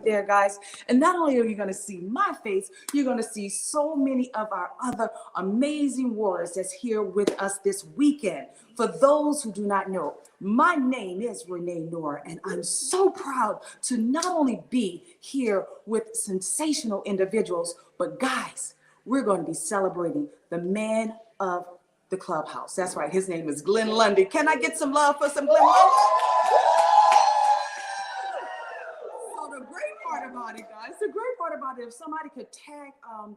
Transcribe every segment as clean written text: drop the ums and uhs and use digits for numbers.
there, guys. And not only are you going to see my face, you're going to see so many of our other amazing warriors that's here with us this weekend. For those who do not know, my name is Renee Noor, and I'm so proud to not only be here with sensational individuals, but guys, we're going to be celebrating the man of the clubhouse. That's right. His name is Glenn Lundy. Can I get some love for some Glenn Lundy? The great part about it, if somebody could tag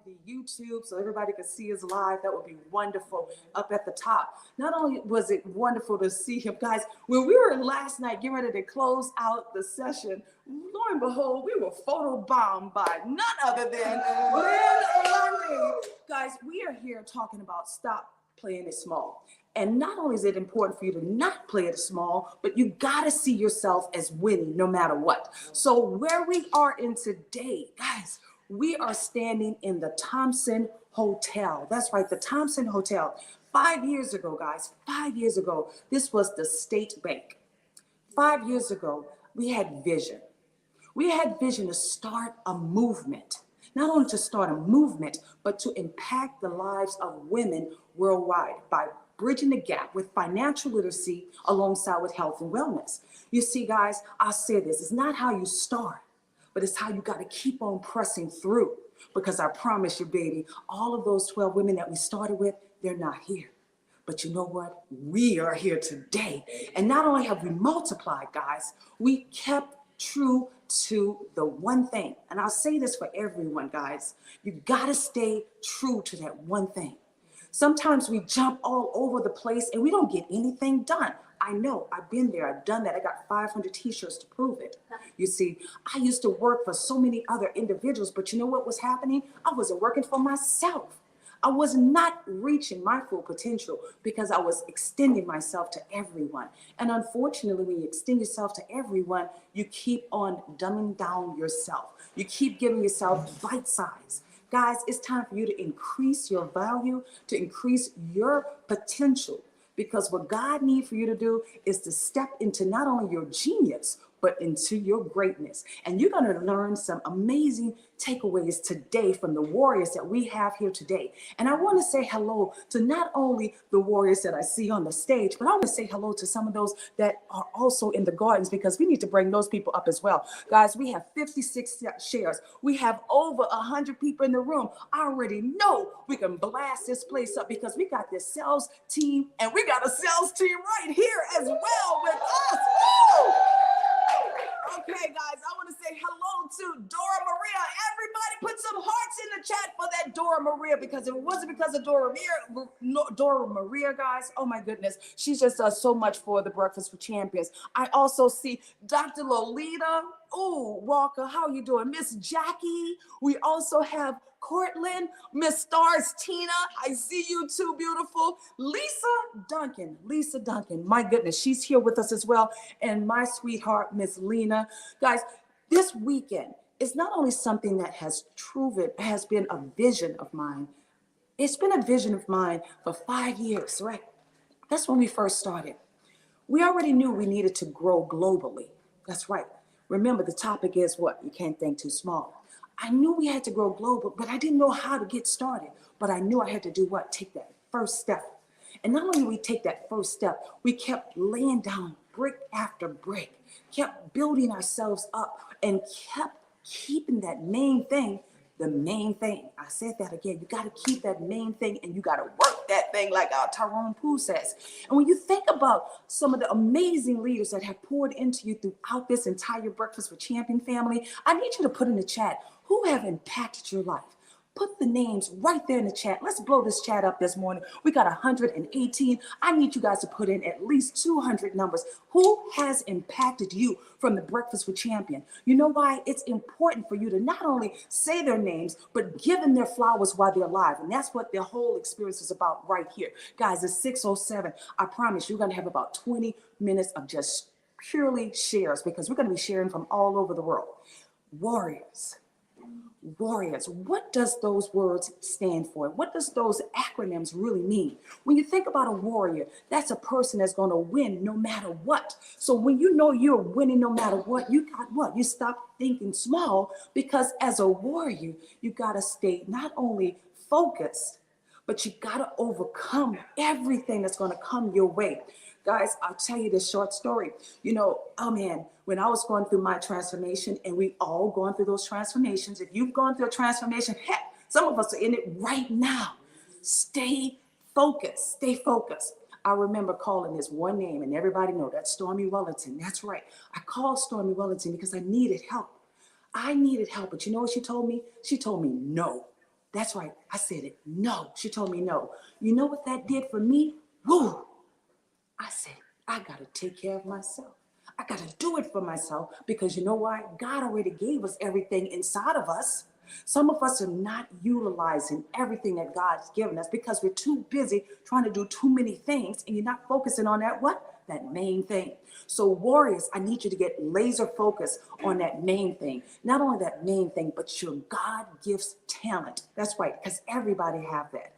the YouTube so everybody could see us live, that would be wonderful up at the top. Not only was it wonderful to see him, guys, when we were last night getting ready to close out the session, lo and behold, we were photobombed by none other than Glenn Lundy. Guys, we are here talking about stop playing it small. And not only is it important for you to not play it small, but you got to see yourself as winning no matter what. So where we are in today, guys, we are standing in the Thompson Hotel. That's right, the Thompson Hotel. 5 years ago, guys, 5 years ago, this was the State Bank. 5 years ago, we had vision. We had vision to start a movement. Not only to start a movement, but to impact the lives of women worldwide by bridging the gap with financial literacy alongside with health and wellness. You see, guys, I'll say this, it's not how you start, but it's how you got to keep on pressing through. Because I promise you, baby, all of those 12 women that we started with, they're not here. But you know what? We are here today. And not only have we multiplied, guys, we kept true to the one thing. And I'll say this for everyone, guys. You got to stay true to that one thing. Sometimes we jump all over the place and we don't get anything done. I know, I've been there, I've done that. I got 500 t-shirts to prove it. You see, I used to work for so many other individuals, but you know what was happening? I wasn't working for myself. I was not reaching my full potential because I was extending myself to everyone. And unfortunately, when you extend yourself to everyone, you keep on dumbing down yourself. You keep giving yourself bite size. Guys, it's time for you to increase your value, to increase your potential. Because what God needs for you to do is to step into not only your genius, but into your greatness. And you're going to learn some amazing takeaways today from the warriors that we have here today. And I want to say hello to not only the warriors that I see on the stage, but I want to say hello to some of those that are also in the gardens, because we need to bring those people up as well. Guys, we have 56 shares. We have over 100 people in the room. I already know we can blast this place up because we got this sales team, and we got a sales team right here as well with us. Woo! Okay, guys, I want to say hello to Dora Maria. Everybody put some hearts in the chat for that Dora Maria, because if it wasn't because of Dora Maria, guys, oh my goodness, she just does so much for the Breakfast with Champions. I also see Dr. Lolita. Oh, Walker, how you doing? Miss Jackie. We also have Cortland, Miss Stars Tina. I see you too, beautiful. Lisa Duncan. My goodness, she's here with us as well. And my sweetheart, Miss Lena. Guys, this weekend is not only something that has been a vision of mine. It's been a vision of mine for 5 years, right? That's when we first started. We already knew we needed to grow globally. That's right. Remember, the topic is what? You can't think too small. I knew we had to grow global, but I didn't know how to get started. But I knew I had to do what? Take that first step. And not only did we take that first step, we kept laying down brick after brick, kept building ourselves up, and kept keeping that main thing the main thing. I said that again. You got to keep that main thing, and you got to work that thing, like our Tyrone Poole says. And when you think about some of the amazing leaders that have poured into you throughout this entire Breakfast with Champion family, I need you to put in the chat who have impacted your life. Put the names right there in the chat. Let's blow this chat up this morning. We got 118. I need you guys to put in at least 200 numbers. Who has impacted you from the Breakfast with Champion? You know why? It's important for you to not only say their names, but give them their flowers while they're alive. And that's what the whole experience is about right here. Guys, it's 6:07. I promise you're going to have about 20 minutes of just purely shares, because we're going to be sharing from all over the world. Warriors, Warriors. What does those words stand for? What does those acronyms really mean? When you think about a warrior, that's a person that's going to win no matter what. So when you know you're winning no matter what, you got what? You stop thinking small, because as a warrior, you got to stay not only focused, but you got to overcome everything that's going to come your way. Guys, I'll tell you this short story. Oh man, when I was going through my transformation, and we all gone through those transformations. If you've gone through a transformation, heck, some of us are in it right now. Stay focused. Stay focused. I remember calling this one name, and everybody know that's Stormy Wellington. That's right. I called Stormy Wellington because I needed help. I needed help, but you know what she told me? She told me no. That's right. I said it. No. She told me no. You know what that did for me? Woo! I said, I got to take care of myself. I got to do it for myself, because you know why? God already gave us everything inside of us. Some of us are not utilizing everything that God's given us because we're too busy trying to do too many things, and you're not focusing on that what? That main thing. So warriors, I need you to get laser focused on that main thing. Not only that main thing, but your God gives talent. That's right, because everybody have that.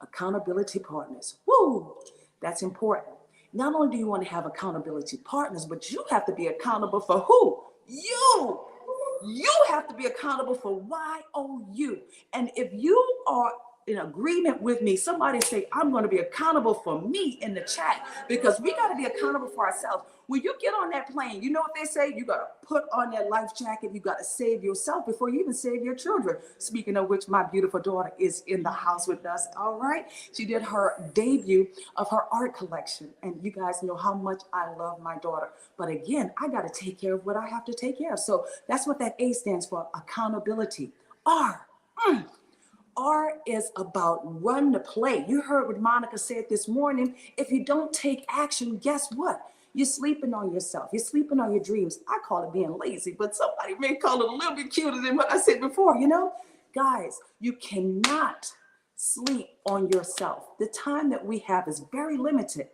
Accountability partners. Woo! That's important. Not only do you want to have accountability partners, but you have to be accountable for who? You. You have to be accountable for YOU. And if you are in agreement with me, somebody say, I'm going to be accountable for me in the chat, because we got to be accountable for ourselves. When you get on that plane, you know what they say? You got to put on that life jacket. You got to save yourself before you even save your children. Speaking of which, my beautiful daughter is in the house with us. All right. She did her debut of her art collection. And you guys know how much I love my daughter. But again, I got to take care of what I have to take care of. So that's what that A stands for, accountability. R is about run the play. You heard what Monica said this morning. If you don't take action, guess what? You're sleeping on yourself. You're sleeping on your dreams. I call it being lazy, but somebody may call it a little bit cuter than what I said before, Guys, you cannot sleep on yourself. The time that we have is very limited.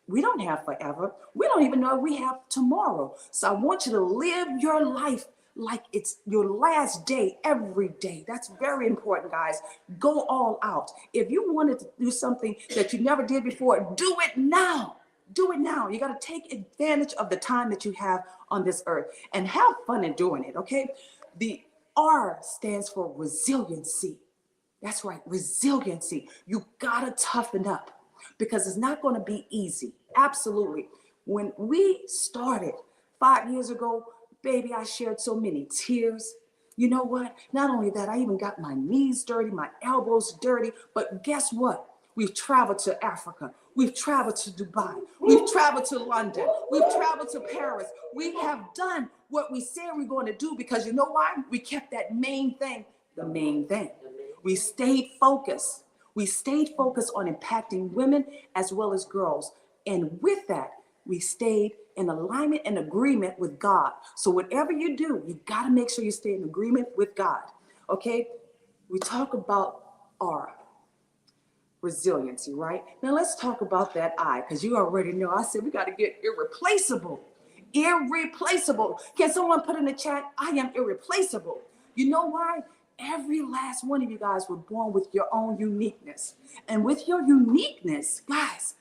We don't have forever. We don't even know if we have tomorrow. So I want you to live your life like it's your last day every day. That's very important, guys. Go all out. If you wanted to do something that you never did before, do it now. Do it now. You got to take advantage of the time that you have on this earth and have fun in doing it, okay? The R stands for resiliency. That's right, resiliency. You got to toughen up, because it's not going to be easy. Absolutely. When we started 5 years ago, baby, I shared so many tears. You know what? Not only that, I even got my knees dirty, my elbows dirty. But guess what? We've traveled to Africa. We've traveled to Dubai. We've traveled to London. We've traveled to Paris. We have done what we said we're going to do, because you know why? We kept that main thing, the main thing. We stayed focused. We stayed focused on impacting women as well as girls. And with that, we stayed in alignment and agreement with God. So whatever you do, you got to make sure you stay in agreement with God. Okay? We talk about our resiliency, right? Now let's talk about that I, because you already know I said we got to get irreplaceable. Irreplaceable. Can someone put in the chat, I am irreplaceable? You know why? Every last one of you guys were born with your own uniqueness. And with your uniqueness, guys,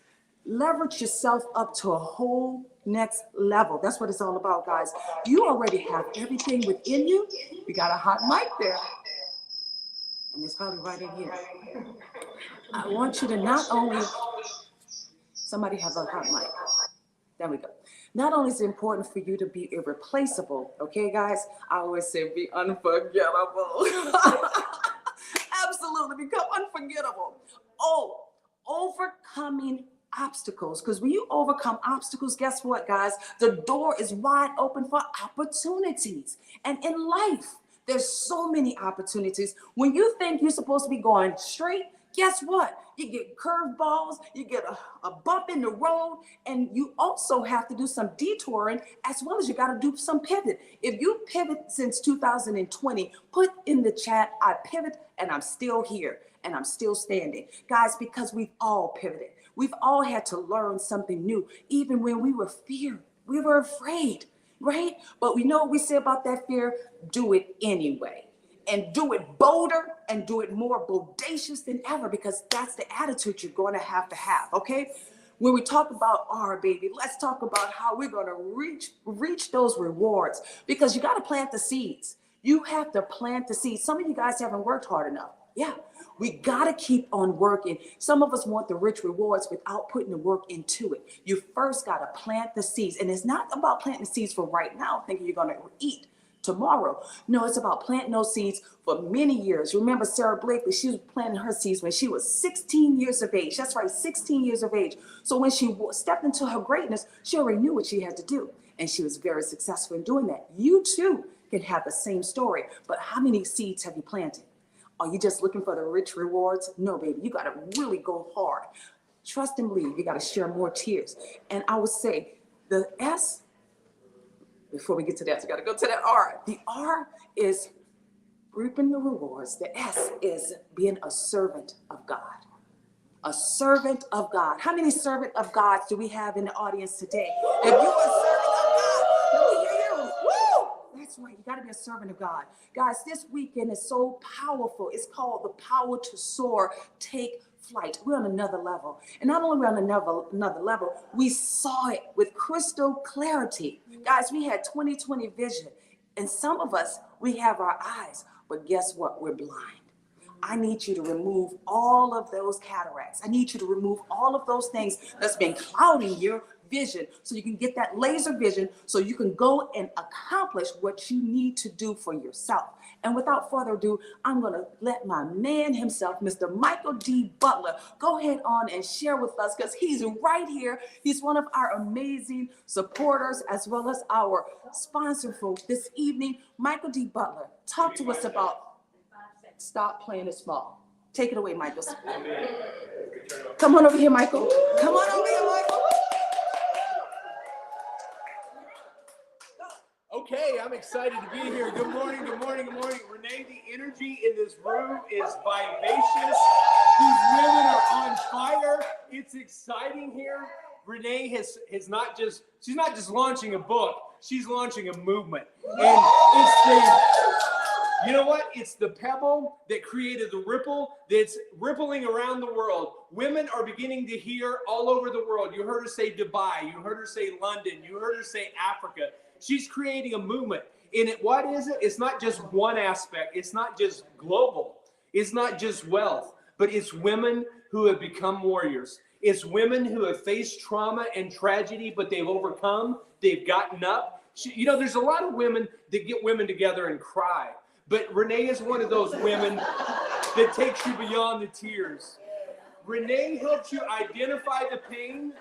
leverage yourself up to a whole next level. That's what it's all about, guys. You already have everything within you. You got a hot mic there. And it's probably right in here. I want you to not only, somebody have a hot mic. There we go. Not only is it important for you to be irreplaceable, okay, guys? I always say be unforgettable. Absolutely, become unforgettable. Overcoming obstacles. Because when you overcome obstacles, guess what, guys? The door is wide open for opportunities. And in life, there's so many opportunities. When you think you're supposed to be going straight, guess what? You get curveballs, you get a bump in the road, and you also have to do some detouring, as well as you got to do some pivot. If you pivot since 2020, put in the chat, I pivot and I'm still here and I'm still standing. Guys, because we've all pivoted. We've all had to learn something new, even when we were feared, we were afraid. right? But we know what we say about that fear, do it anyway. And do it bolder and do it more bodacious than ever, because that's the attitude you're going to have, okay? When we talk about our baby, let's talk about how we're going to reach those rewards, because you got to plant the seeds. You have to plant the seeds. Some of you guys haven't worked hard enough. Yeah, we got to keep on working. Some of us want the rich rewards without putting the work into it. You first got to plant the seeds. And it's not about planting the seeds for right now, thinking you're going to eat tomorrow. No, it's about planting those seeds for many years. Remember Sarah Blakely, she was planting her seeds when she was 16 years of age. That's right, 16 years of age. So when she stepped into her greatness, she already knew what she had to do. And she was very successful in doing that. You too can have the same story. But how many seeds have you planted? Are you just looking for the rich rewards? No, baby, you got to really go hard. Trust and believe. You got to share more tears. And I would say the S, before we get to that, you got to go to the R. The R is reaping the rewards. The S is being a servant of God. A servant of God. How many servant of gods do we have in the audience today? If you're a servant of God, let me hear you. Woo! That's right. You got to be a servant of God. Guys, this weekend is so powerful. It's called The Power to Soar, Take Flight. We're on another level. And not only we're on another level, we saw it with crystal clarity. Guys, we had 20/20 vision. And some of us, we have our eyes. But guess what? We're blind. I need you to remove all of those cataracts. I need you to remove all of those things that's been clouding your vision, so you can get that laser vision, so you can go and accomplish what you need to do for yourself. And without further ado, I'm going to let my man himself, Mr. Michael D. Butler, go ahead on and share with us, because he's right here. He's one of our amazing supporters, as well as our sponsor for this evening. Michael D. Butler, talk to us about Stop Playing It Small. Take it away, Michael. Come on over here, Michael. Come on over here, Michael. Okay, I'm excited to be here. Good morning, good morning, good morning. Renee, the energy in this room is vivacious. These women are on fire. It's exciting here. Renee she's not just launching a book, she's launching a movement. And you know what? It's the pebble that created the ripple that's rippling around the world. Women are beginning to hear all over the world. You heard her say Dubai. You heard her say London. You heard her say Africa. She's creating a movement. And what is it? It's not just one aspect. It's not just global. It's not just wealth. But it's women who have become warriors. It's women who have faced trauma and tragedy, but they've overcome. They've gotten up. There's a lot of women that get women together and cry. But Renee is one of those women that takes you beyond the tears. Renee helps you identify the pain,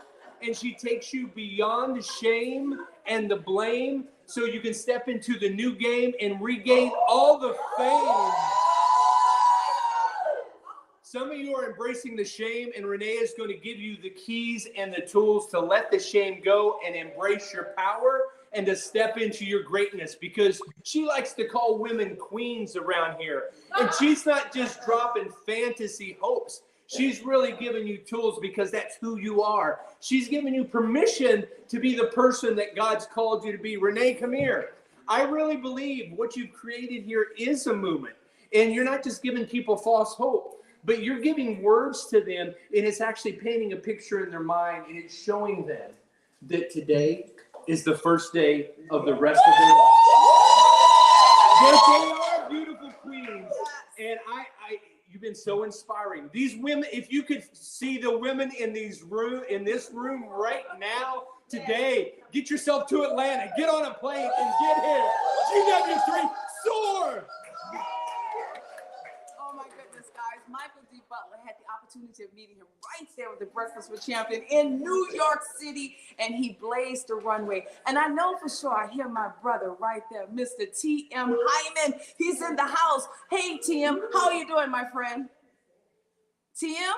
and she takes you beyond the shame and the blame, so you can step into the new game and regain all the fame. Some of you are embracing the shame, and Renee is going to give you the keys and the tools to let the shame go and embrace your power and to step into your greatness, because she likes to call women queens around here. And she's not just dropping fantasy hopes. She's really giving you tools, because that's who you are. She's giving you permission to be the person that God's called you to be. Renee, come here. I really believe what you've created here is a movement. And you're not just giving people false hope, but you're giving words to them, and it's actually painting a picture in their mind, and it's showing them that today is the first day of the rest of their lives. That they are beautiful queens. And you've been so inspiring. These women, if you could see the women in this room right now, today, get yourself to Atlanta, get on a plane and get here. GW3, soar! Oh my goodness, guys. Michael D. Butler had the opportunity of meeting him right there with the Breakfast with Champion in New York City, and he blazed the runway. And I know for sure I hear my brother right there, Mr. T.M. Hyman. He's in the house. Hey, T.M., how are you doing, my friend? T.M.?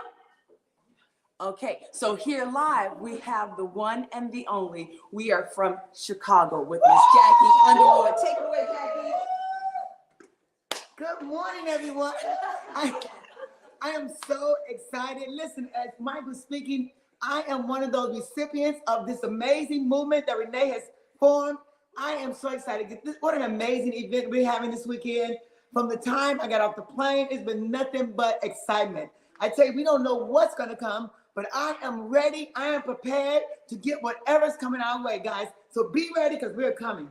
Okay, so here live, we have the one and the only. We are from Chicago with Miss Jackie Underwood. Take it away, Jackie. Good morning, everyone. I am so excited. Listen, as Mike was speaking, I am one of those recipients of this amazing movement that Renee has formed. I am so excited. What an amazing event we're having this weekend. From the time I got off the plane, it's been nothing but excitement. I tell you, we don't know what's going to come, but I am ready. I am prepared to get whatever's coming our way, guys. So be ready because we're coming.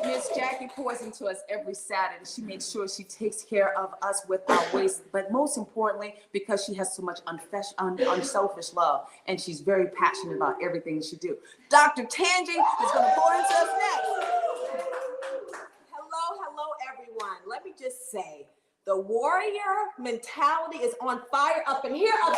Miss Jackie pours into us every Saturday. She makes sure she takes care of us with our waste, but most importantly, because she has so much unselfish love, and she's very passionate about everything she do. Dr. Tangi is going to pour into us next. Hello, everyone. Let me just say, the warrior mentality is on fire up in here. Yes,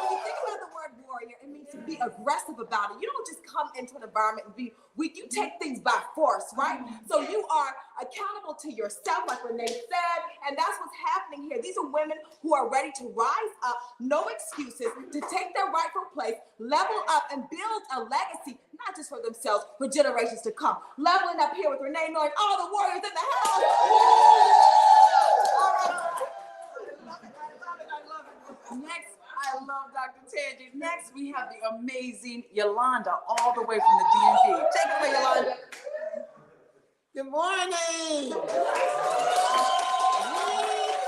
when you think about the word warrior, it means to be aggressive about it. You don't just come into an environment and be weak. You take things by force, right? So you are accountable to yourself, like Renee said, and that's what's happening here. These are women who are ready to rise up, no excuses, to take their rightful place, level up, and build a legacy, not just for themselves, for generations to come. Leveling up here with Renee, knowing all the warriors in the house. All right. I love it. Next, I love Dr. Tangi. Next, we have the amazing Yolanda, all the way from the DMV. Take it away, Yolanda. Good morning. We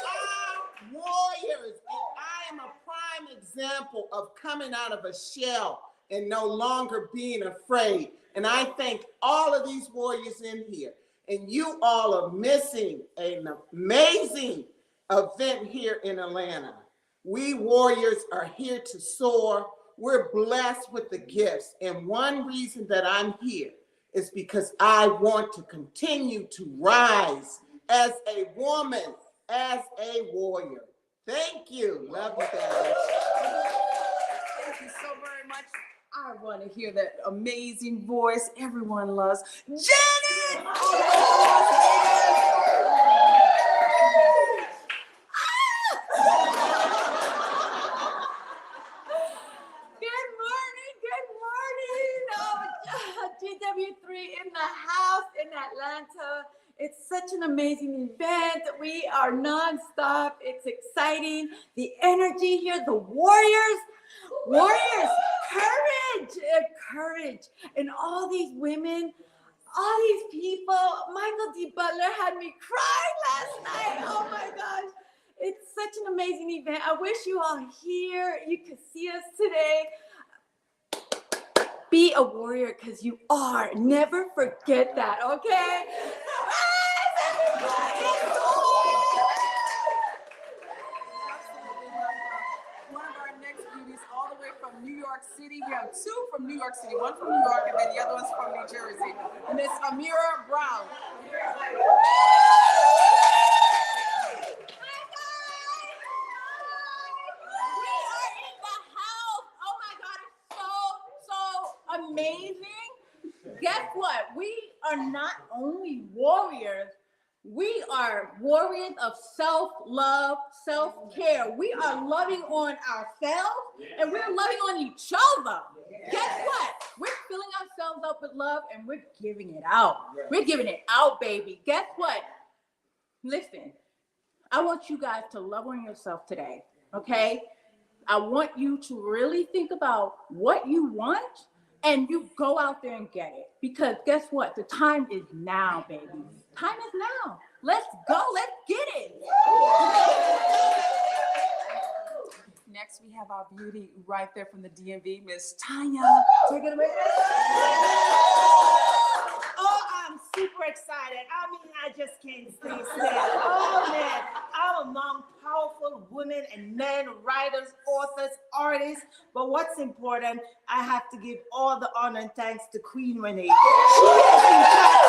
are warriors, and I am a prime example of coming out of a shell and no longer being afraid. And I thank all of these warriors in here. And you all are missing an amazing event here in Atlanta. We warriors are here to soar. We're blessed with the gifts. And one reason that I'm here is because I want to continue to rise as a woman, as a warrior. Thank you. Love you guys. Thank you so very much. I want to hear that amazing voice everyone loves. Janet! GW3 in the house in Atlanta. It's such an amazing event. We are nonstop. It's exciting. The energy here, the warriors, courage. And all these women, all these people. Michael D. Butler had me crying last night. Oh my gosh. It's such an amazing event. I wish you all here. You could see us today. Be a warrior because you are. Never forget that, okay? One of our next beauties, all the way from New York City. We have two from New York City, one from New York, and then the other one's from New Jersey. Miss Amira Brown. Amazing. Guess what? We are not only warriors, we are warriors of self-love, self-care. We are loving on ourselves and we're loving on each other. Guess what? We're filling ourselves up with love and we're giving it out. We're giving it out, baby. Guess what? Listen, I want you guys to love on yourself today, okay? I want you to really think about what you want and you go out there and get it. Because guess what? The time is now, baby. Time is now. Let's go. Let's get it. Next, we have our beauty right there from the DMV, Miss Tanya. Take it away. Oh, I'm super excited. I mean, I just can't stay still. Oh, man. I'm among powerful women and men, writers, authors, artists. But what's important, I have to give all the honor and thanks to Queen Renee. She has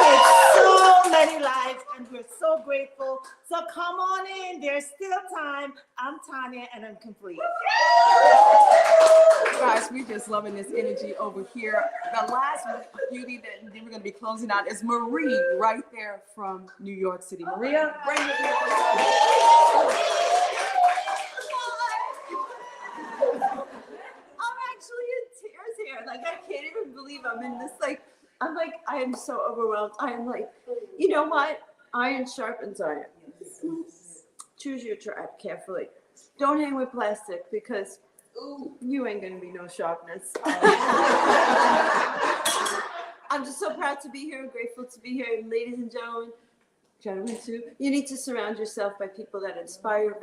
impacted so many lives, and we're so grateful. So come on in. There's still time. I'm Tanya, and I'm complete. Guys, we're just loving this energy over here. The last beauty that we're going to be closing out is Marie, right there from New York City. Maria, bring it here. I'm actually in tears here. Like, I can't even believe I'm in this. I am so overwhelmed. I am like, you know what? Iron sharpens iron. Choose your tribe carefully. Don't hang with plastic because Ooh, you ain't gonna be no sharpness. I'm just so proud to be here, grateful to be here. And ladies and gentlemen too, you need to surround yourself by people that inspire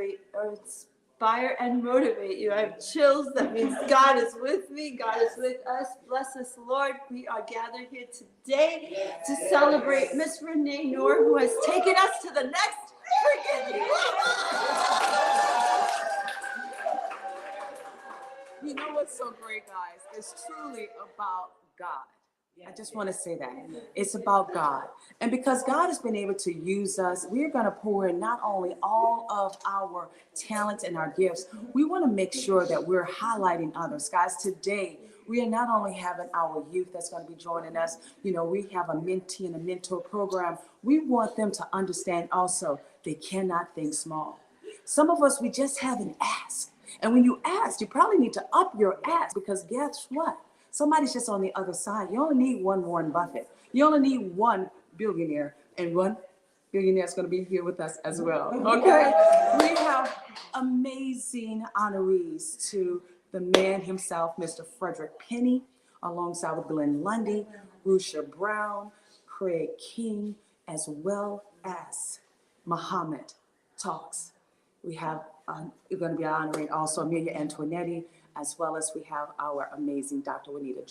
and motivate you. I have chills. That means God is with me. God is with us. Bless us, Lord. We are gathered here today to celebrate Miss Renee Noor, who has taken us to the next freaking level. You know what's so great, guys? It's truly about God. I just want to say that. It's about God. And because God has been able to use us, we're going to pour in not only all of our talents and our gifts, we want to make sure that we're highlighting others. Guys, today, we are not only having our youth that's going to be joining us, you know, we have a mentee and a mentor program. We want them to understand also they cannot think small. Some of us, we just haven't asked. And when you ask, you probably need to up your ask, because guess what? Somebody's just on the other side. You only need one Warren Buffett. You only need one billionaire, and one billionaire is going to be here with us as well. Okay? We have amazing honorees to the man himself, Mr. Frederick Penny, alongside with Glenn Lundy, Rusha Brown, Craig King, as well as Muhammad Talks. We have, we're going to be honoring also Amelia Antoinetti, as well as we have our amazing Dr. Juanita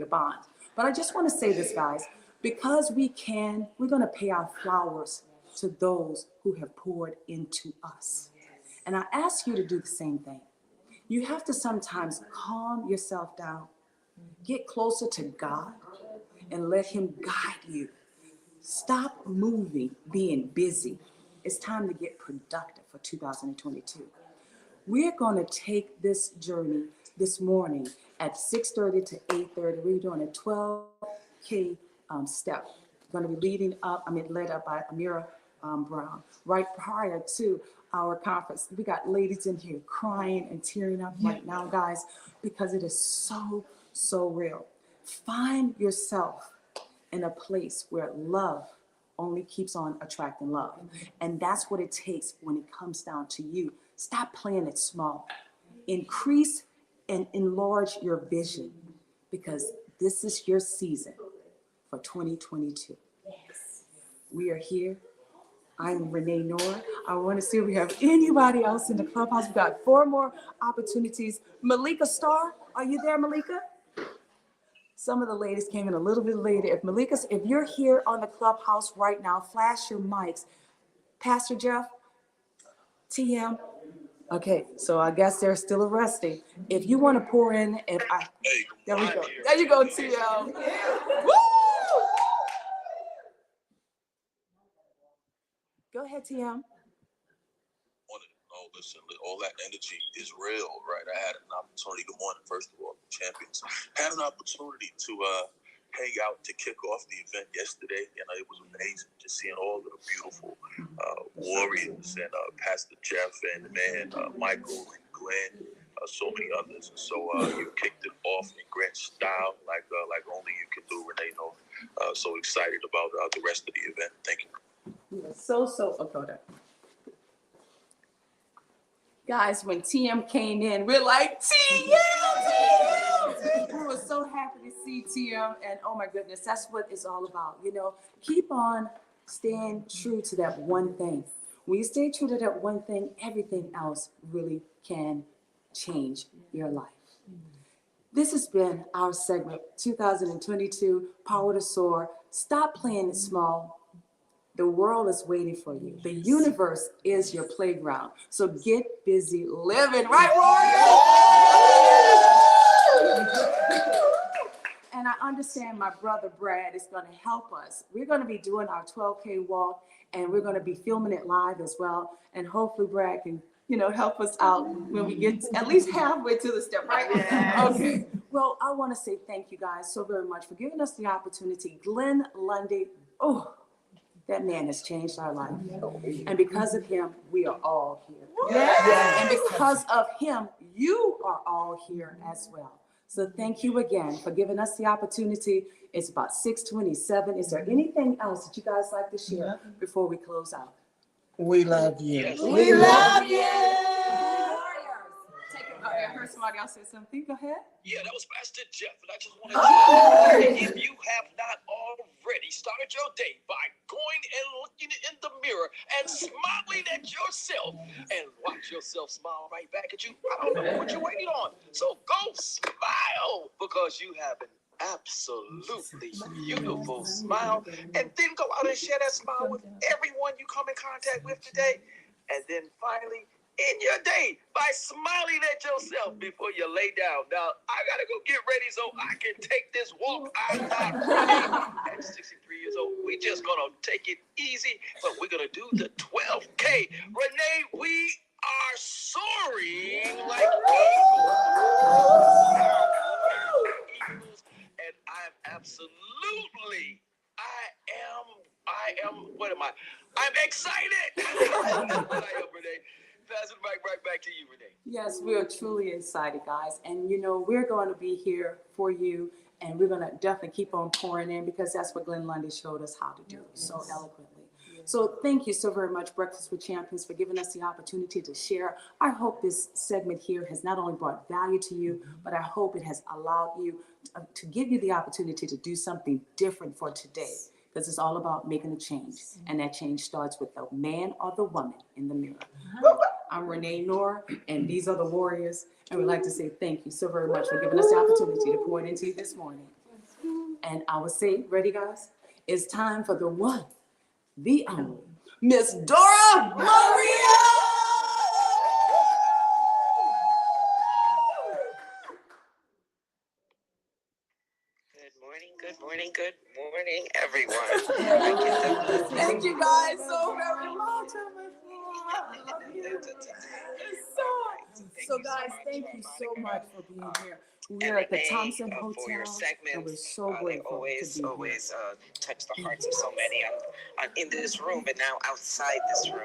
Bond. But I just want to say this, guys, because we can, we're going to pay our flowers to those who have poured into us. And I ask you to do the same thing. You have to sometimes calm yourself down, get closer to God, and let him guide you. Stop moving, being busy. It's time to get productive for 2022. We're going to take this journey this morning at 6:30 to 8:30. We're doing a 12K step. We're going to be led up by Amira Brown. Right prior to our conference, we got ladies in here crying and tearing up right now, guys, because it is so, so real. Find yourself in a place where love only keeps on attracting love. And that's what it takes when it comes down to you. Stop playing it small. Increase and enlarge your vision, because this is your season for 2022. Yes. We are here. I'm Renee Noor. I want to see if we have anybody else in the clubhouse. We've got 4 more opportunities. Malika Starr, are you there, Malika? Some of the ladies came in a little bit later. If you're here on the clubhouse right now, flash your mics. Pastor Jeff, TM. Okay, so I guess they're still resting. If you want to pour in, there we go. There you go, TM. Woo! Go ahead, TM. Oh, listen, all that energy is real, right? I had an opportunity, good morning, first of all, champions. Had an opportunity to hang out to kick off the event yesterday. You know, it was amazing just seeing all of the beautiful warriors and Pastor Jeff and Michael and Glenn, so many others. So you kicked it off in grand style, like only you can do, Renee. So excited about the rest of the event. Thank you. Okay. Guys, when TM came in, we're like, TM! We were so happy to see TM, and oh my goodness, that's what it's all about. You know, keep on staying true to that one thing. When you stay true to that one thing, everything else really can change your life. This has been our segment, 2022, Power to Soar. Stop playing it small. The world is waiting for you. The universe is your playground. So get busy living, right, Warriors? And I understand my brother Brad is going to help us. We're going to be doing our 12K walk, and we're going to be filming it live as well. And hopefully Brad can, help us out when we get at least halfway to the step, right? Yes. Okay. Well, I want to say thank you guys so very much for giving us the opportunity. Glenn Lundy, that man has changed our life. And because of him, we are all here. Yes. And because of him, you are all here as well. So thank you again for giving us the opportunity. It's about 6:27. Is there anything else that you guys like to share before we close out? We love you. We love you. somebody else say something. Go ahead. Yeah, that was Pastor Jeff, and I just want to if you have not already started your day by going and looking in the mirror and smiling at yourself and watch yourself smile right back at you, I don't know what you're waiting on. So go smile because you have an absolutely beautiful smile, and then go out and share that smile with everyone you come in contact with today. And then finally, in your day by smiling at yourself before you lay down. Now, I gotta go get ready so I can take this walk. I'm not ready. At 63 years old, we just gonna take it easy, but we're gonna do the 12K. Renee, we are soaring like eagles. And I'm absolutely, what am I? I'm excited. What I am, Renee. Pass it right back to you, Renee. Yes, we are truly excited, guys. And you know, we're going to be here for you, and we're going to definitely keep on pouring in because that's what Glenn Lundy showed us how to do so eloquently. So thank you so very much, Breakfast with Champions, for giving us the opportunity to share. I hope this segment here has not only brought value to you, but I hope it has allowed you to give you the opportunity to do something different for today. Because it's all about making a change. And that change starts with the man or the woman in the mirror. I'm Renee Noor, and these are the Warriors. And we'd like to say thank you so very much for giving us the opportunity to pour it into you this morning. And I will say, ready, guys? It's time for the one, the only, Miss Dora Maria! Good morning, everyone. Thank you guys so very much. So guys, thank you so much for being here. We're at the Thompson Hotel, for your segments. and we're so They grateful to be always here. touch the hearts of so many. I'm in this room, but now outside this room.